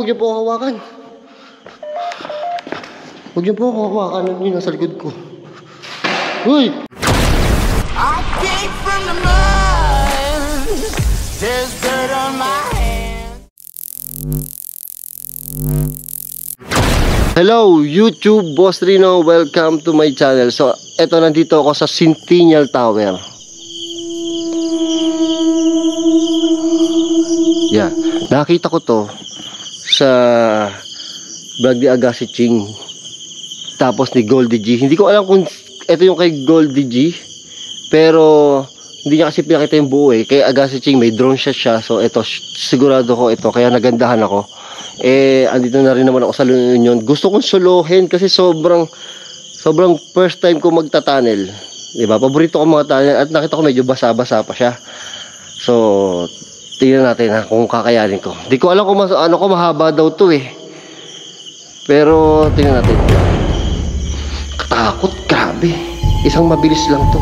huwag niyo po ako hawakan. Huwag niyo po ako hawakan. Ano yun nasa likod ko? Uy! I came from the mud. There's dirt on my hands. Hello, YouTube, Boss Rino. Welcome to my channel. So, eto, nandito ako sa Centennial Tower. Yeah. Nakita ko to sa vlog ni Agassi Ching. Tapos ni Goldie G. Hindi ko alam kung ito yung kay Goldie G. Pero hindi niya kasi pinakita yung buo eh. Kay Agassi Ching may drone shot siya. So, ito, sigurado ko ito. Kaya nagandahan ako. Andito na rin naman ako sa La Union. Gusto kong solohin kasi sobrang first time ko magta-tunnel. Diba? Paborito ko mga tunnel at nakita ko medyo basa-basa pa siya. So, tingnan natin ha, kung kakayanin ko. Hindi ko alam kung mahaba daw to eh. Pero, tingnan natin. Katakot, grabe. Isang mabilis lang to.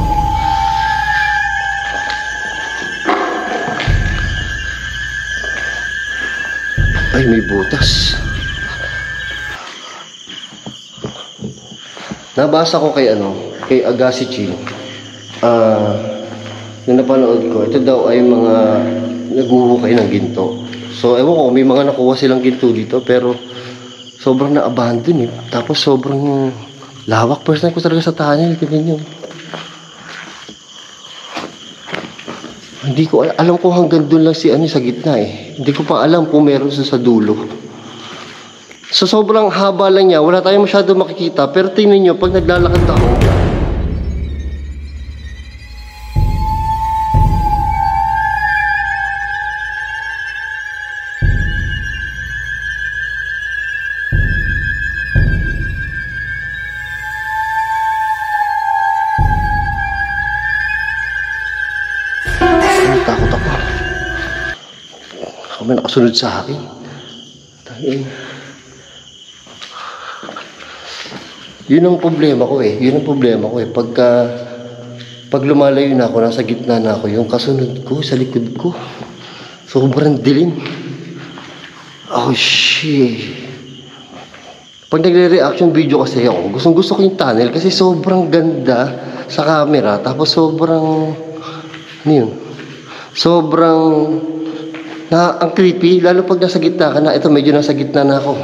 Ay, may butas. Nabasa ko kay Agassi Ching. Nung napanood ko, ito daw ay mga naghuhukay ng ginto. So, ewan ko, may mga nakuha silang ginto dito, pero sobrang na-abandon eh. Tapos sobrang lawak. First time ko talaga sa tunnel, tingnan nyo. Hindi ko alam kung hanggang doon lang sa gitna eh. Hindi ko pa alam kung meron sa dulo. So sobrang haba lang niya, wala tayong masyado makikita. Pero tingnan nyo, pag naglalakad ako, takot ako. May nakasunod sa akin. Tangin. Yun ang problema ko eh. Pag lumalayo na ako, nasa gitna na ako, yung kasunod ko sa likod ko, sobrang dilim. Oh shit. Pag nagre-reaction video kasi ako, gusto ko yung tunnel kasi sobrang ganda sa camera. Tapos sobrang ang creepy, lalo pag nasa gitna ka na. Ito, medyo nasa gitna na ako.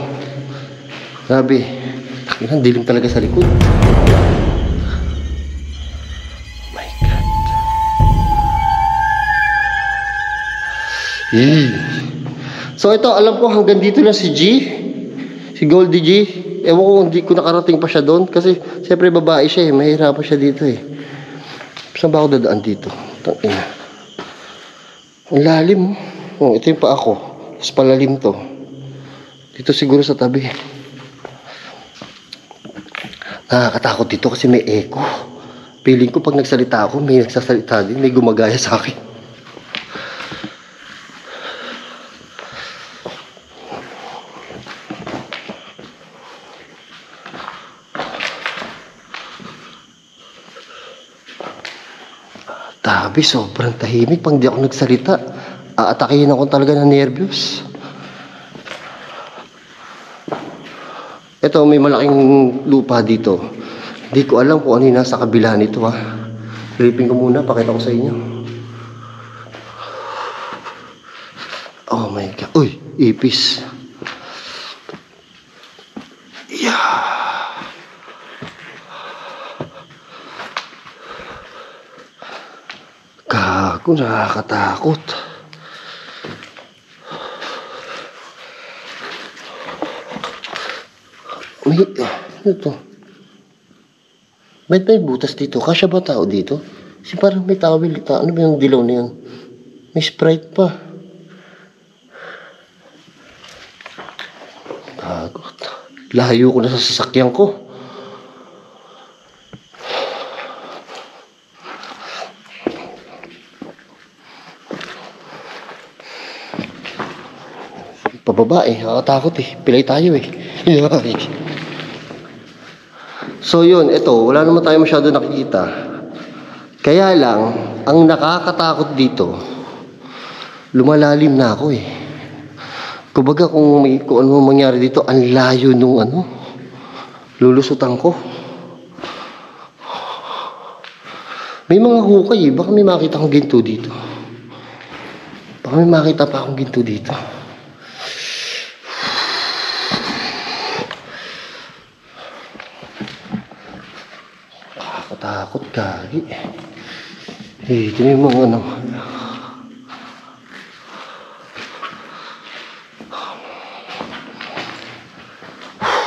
Grabe. Ang dilim talaga sa likod. Oh my God. So ito, alam ko hanggang dito na si Goldie G. Ewan ko, hindi ko nakarating pa siya doon. Kasi, siyempre babae siya eh. Mahirapan siya dito eh. Saan ba ako dadaan dito? Tangina. Ang lalim. Oh, ito yung pa ako. Mas palalim to. Dito siguro sa tabi. Nakakatakot dito kasi may echo. Feeling ko pag nagsalita ako, may nagsasalita din. May gumagaya sa akin. Tabi, sobrang tahimik. Pag di ako nagsalita, aatakihin ako talaga ng nervyos. Ito, may malaking lupa dito. Hindi ko alam kung ano yung nasa kabila nito ha. Silipin ko muna, pakita ko sa inyo. Oh my God. Uy, ipis. Yeah. Gago, nakakatakot. Ano to? May butas dito. Kasya ba tao dito? Kasi parang may towel. Ano ba yung dilaw na yan? May Sprite pa. Gagot. Layo ko na sa sasakyan ko. Pababa eh. Nakakatakot eh. Pilay tayo eh. So yun, ito, wala naman tayo masyado nakikita. Kaya lang, ang nakakatakot dito, lumalalim na ako eh. Kumbaga kung ano mangyari dito, ang layo nung ano, lulusutan ko. May mga hukay eh. Baka may makita akong ginto dito. Baka may makita pa akong ginto dito. Takot kagi. Eh, ito yung mga ano.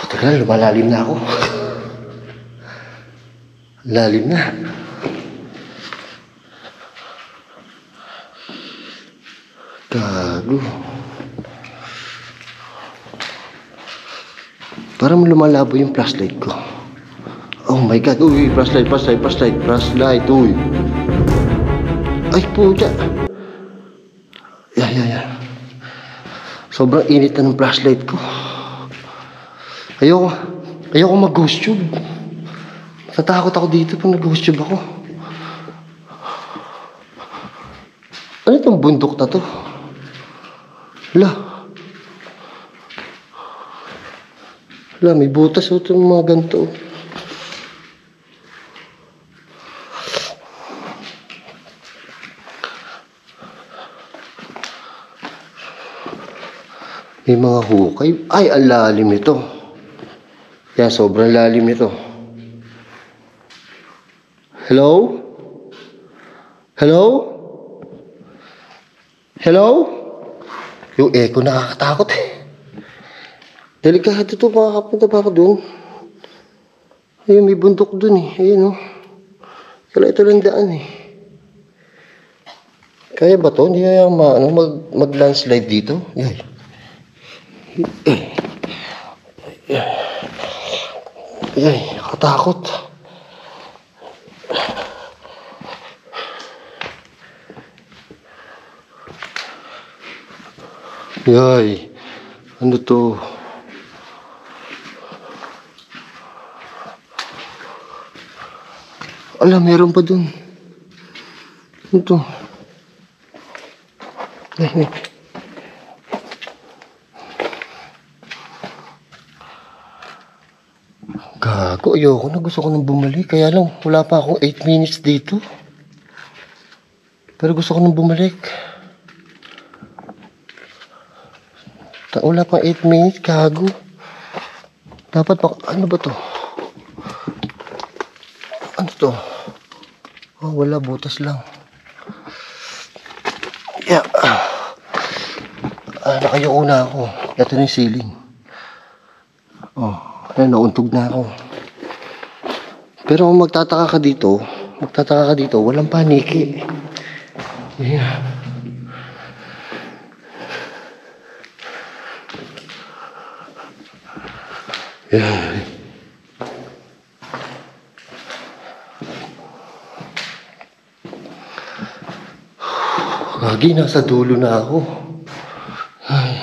Teka, lumalalim na ako. Lalim na. Gago. Parang lumalabo yung flashlight ko. Oh my god. Uy, flashlight. Uy. Ay, puta. Yeah. Sobrang init na ng flashlight ko. Ayoko mag-ghost tube. Natatakot ako dito pag nag-ghost tube ako. Ano itong bundok na to? Hala, may butas o itong mga ganito. May mga hukay. Ay, ang lalim nito. Yan, sobrang lalim nito. Hello? Yung echo nakakatakot eh. Delikado to, makakapunta pa ako dun. Ayun, may bundok dun eh. Ayun oh. Kaya ito lang daan eh. Kaya ba to? Hindi kaya mag-landslide dito? Ay, nakatakot. Yay, ano to? Ala, meron pa dun. Ano to? Gago, ayoko na. Gusto ko nang bumalik. Kaya lang, wala pa akong 8 minutes dito. Pero gusto ko nang bumalik. Wala pang 8 minutes, gago. Dapat ano ba to? Ano to? Oh, wala, butas lang. Yeah. Nakayoko na ako. Ito na yung ceiling. Oh, ayun, nauntog na ako. Pero kung magtataka ka dito, walang paniki. Yeah. Yan. Gagi, nasa dulo na ako. Ay.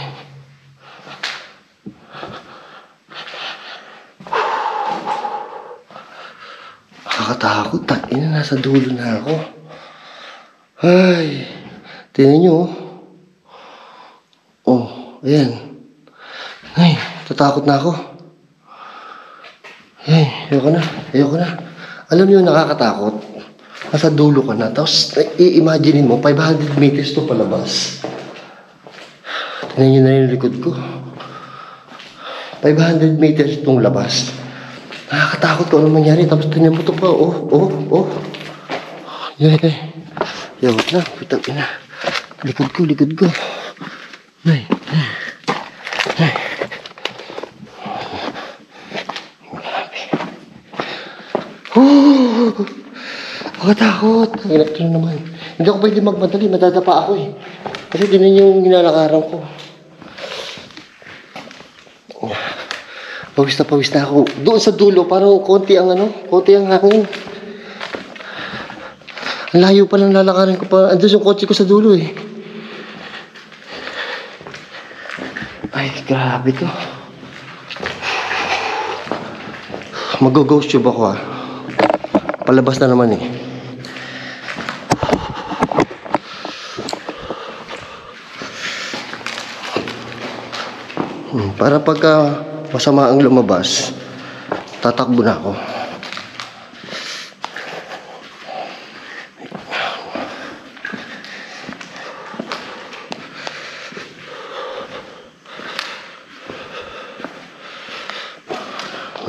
Nakakatakot. Ina, nasa dulo na ako. Ay. Tingnan nyo. Oh, ayan. Ay, tatakot na ako. Ay, ayoko na. Alam niyo, nakakatakot. Nasa dulo ka na. Tapos, i-imagine mo, 500 meters to palabas. Tingnan niyo na yung likod ko. 500 meters itong labas. Nakakatakot ko anong mangyari. Tapos, tingnan mo ito pa. Oh. Yawag na. Pitang ina. Likod ko. Ay. Makatakot. Hirap na naman. Hindi ako pwede magmadali. Madadapa ako eh. Kasi din yung nilalakaran ko. Pawis na ako. Doon sa dulo, parang konti ang hangin. Ang layo pa lang lalakarin ko pa. Andun yung kotse ko sa dulo eh. Ay, grabe to. Mag-ghost tube ako ah. Palabas na naman eh. Para pagka masama ang lumabas, tatakbo na ako.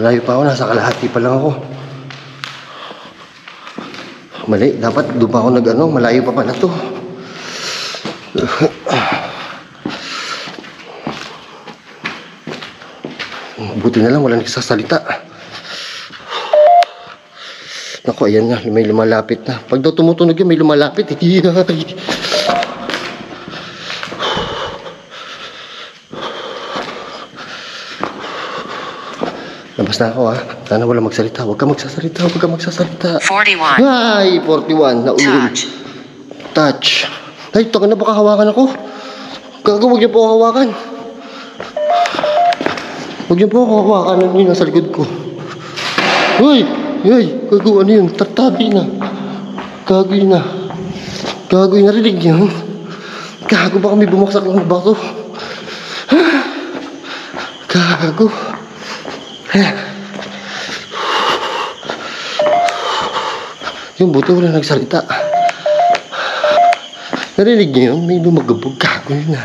Malayo pa ako, nasa kalahati pa lang ako. Mali, dapat doon pa ako nag-ano, malayo pa pala to. Buti na lang, wala nagsasalita. Naku, ayan na, may lumalapit na. Pag daw tumutunog yun, may lumalapit. Labas na ako, ha. Sana wala magsalita. Huwag ka magsasalita, huwag ka magsasalita. 41. Ay, 41. Naulong. Touch. Ay, taka na, baka hawakan ako. Gago, huwag niyo po ako hawakan. Huwag niyo po ako hawakan. Ano yun nasa likod ko? Uy! Uy! Gago, ano yun? Tartabi na. Gago yun na. Gago yun, narinig yun. Gago, baka may bumaksak ng bato. Gago. Yung buto wala nagsalita. Narinig niyo yun? May lumagabog. Gago yun na.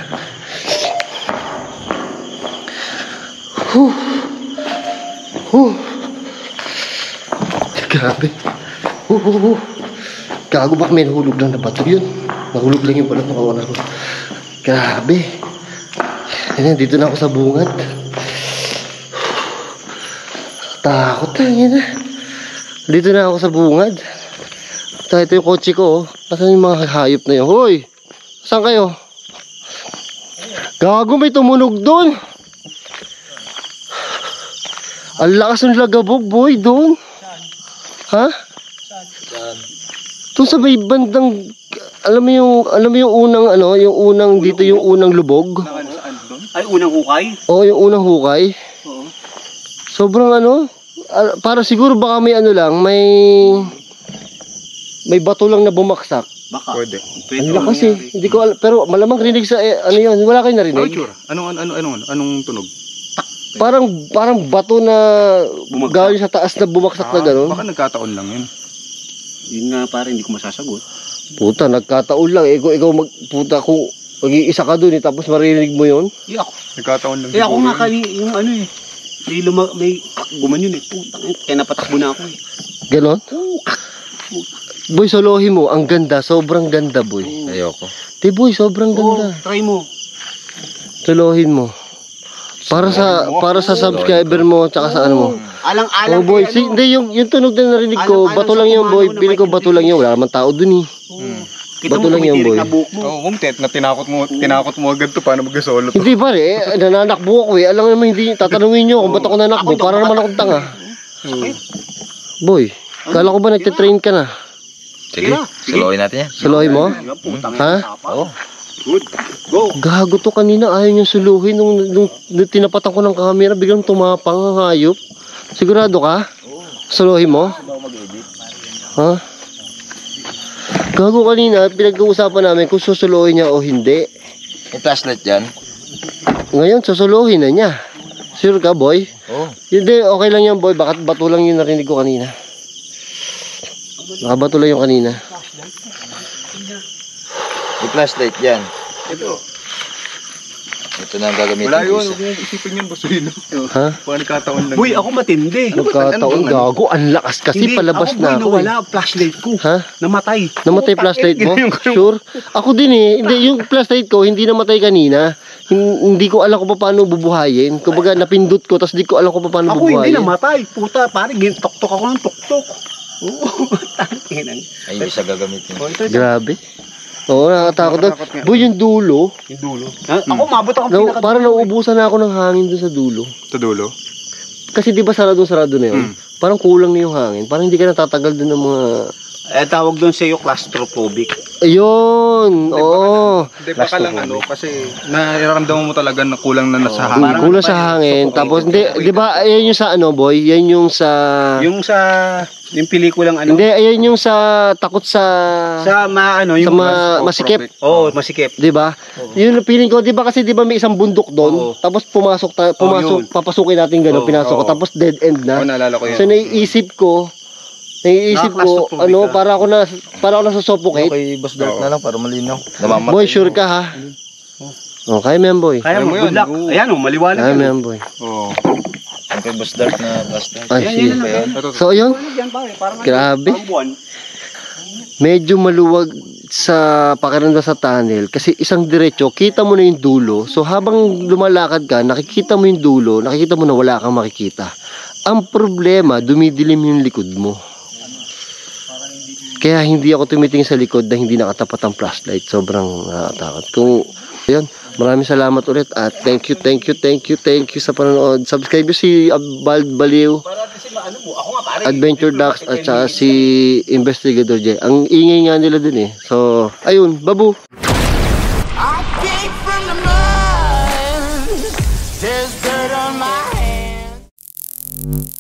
Grabe. Gago, baka may nahulog lang na bato yun. Nahulog lang yung pala nakawan ako. Grabe. Ayan, dito na ako sa bungad. Takot na yun. Dito na ako sa bungad. Ito yung kotse ko. Nasaan yung mga hayop na yun? Hoy! Saan kayo? Gago, may tumunog doon. Ang lakas ng lagabog, boy, doon. Ha? Doon sa may bandang, alam mo yung unang ano, yung unang dito yung unang lubog. Ay, unang hukay? Oo, yung unang hukay. Oo. Sobrang ano, para siguro baka may ano lang, may bato lang na bumaksak. Baka. Pwede. Ang lakas eh. Hindi ko pero malamang rinig sa ano yun, wala kayo Ano narinig. itsura? Anong tunog? Parang bato na galing sa taas na bumaksak na gano'n. Baka nagkataon lang yun. Yun nga pare, hindi ko masasagot. Puta, nagkataon lang. Ikaw puta, kung mag-iisa ka dun tapos marinig mo yun. Eh ako. Nagkataon lang. Eh ako nga yun. yung ano eh. May guman yun eh. Putang ina. Kaya napatakbo na ako eh. Ganon? Boy, solohin mo. Ang ganda. Sobrang ganda, boy. Ayoko. Di, boy, sobrang ganda. Try mo. Solohin mo. Para sa subscriber mo tsaka sa ano mo. Alang-alang. Oh, boy, kay ano. hindi yung tunog na narinig ko, Alang-alang bato sa lang yun, boy. kumano na Pili ko may bato lang yun. Wala naman tao dun eh. Kita Bato mo lang yan, tumitirik boy. na buhok mo. Oo, kung tinakot mo agad to, paano mag-solo to? Hindi pare, nananakbo ako eh. Alam naman hindi, tatanungin nyo kung ba't ako nanakbo. Ako, Para naman akong tanga. Boy, kala ko ba nagtitrain ka na? Sige. Soloyin natin yan. Suluhin mo? Ha? Oo. Good. Go. Gago to kanina, ayaw niyang suluhin. Nung tinapatan ko ng camera, biglang tumapang ang hayop. Sigurado ka? Suluhin mo? Ha? Gago kanina, pinag-uusapan namin kung susuluhin niya o hindi. May flashlight dyan? Ngayon, susuluhin na niya. Sure ka, boy? Oo. Hindi, okay lang yan, boy. Bakit bato lang yung narinig ko kanina? Nakabato lang yung kanina. May flashlight dyan. Ito. Ito na ang gagamitin Wala ko yun, isa. huwag mong isipin yun, basuhin. Ha? Baka nagkataon lang. Boy, ako matindi. Nagkataon, gago. Ang lakas kasi palabas na ako. Boy, nawala ang flashlight ko. Ha? Namatay. Namatay flashlight mo? Sure? Ako din eh. Hindi, yung flashlight ko, hindi namatay kanina. Hindi ko alam kung paano bubuhayin. Kumbaga, napindot ko, tapos hindi ko alam kung paano Ako hindi bubuhayin. namatay. Puta, pare, gintok-tok ako ng tok-tok. Oo, tangin. Ay, yung isa gagamitin. Oh, ito. Grabe. Oo, nakakatakot doon. Nakakatakot nga. Boy, yung dulo. Yung dulo. Ako, mabot ako Parang nauubusan na ako ng hangin doon sa dulo. Sa dulo? Kasi di ba sarado na yun? Parang kulang na yung hangin. Parang hindi ka natatagal doon ng mga Tawag doon sa iyo claustrophobic. Ayun, oo. Hindi ba ka lang kasi nararamdaman mo talaga na kulang na nasa hangin. Kulang sa hangin. Tapos, hindi, di ba, ayan yung sa ano, boy? Yan yung sa... Yung pelikulang ano? Hindi, ayan yung sa takot sa... Sa yung masikip. Oo, masikip. Di ba? Yun feeling ko, di ba kasi di ba may isang bundok doon? Tapos yun. papasukin natin gano'n, pinasok ko. Oo. Tapos dead end na. Oo, naalala ko yun. So naiisip ko, Claustrophobic ka. para ako nasusuffocate. Okay, boss Dark na lang para malinaw. Boy, sure ka ha? Oh, kaya mo yan, boy. Kaya mo, Kaya mo good yan. luck. Oo. Ayan o, maliwanag Kaya mo yan. yan, boy. Oo. Okay, boss Dark na flashlight. Ay, sige. Yan lang. Ito, So, ayun. Yan, pare, parang Grabe. parang buwan. Medyo maluwag sa pakiramdam sa tunnel kasi isang diretso, kita mo na yung dulo. So habang lumalakad ka, nakikita mo yung dulo, nakikita mo na wala kang makikita. Ang problema, dumidilim yung likod mo. Kaya hindi ako tumitingin sa likod na hindi nakatapat ang flashlight. Sobrang nakakatakot. Kung, ayun, maraming salamat ulit at thank you sa panonood. Subscribe si Bald Baliw, Adventure Ducks at saka si Investigator J. Ang ingay nga nila dun eh. So, ayun, babu! I came from the mud. There's dirt on my hands.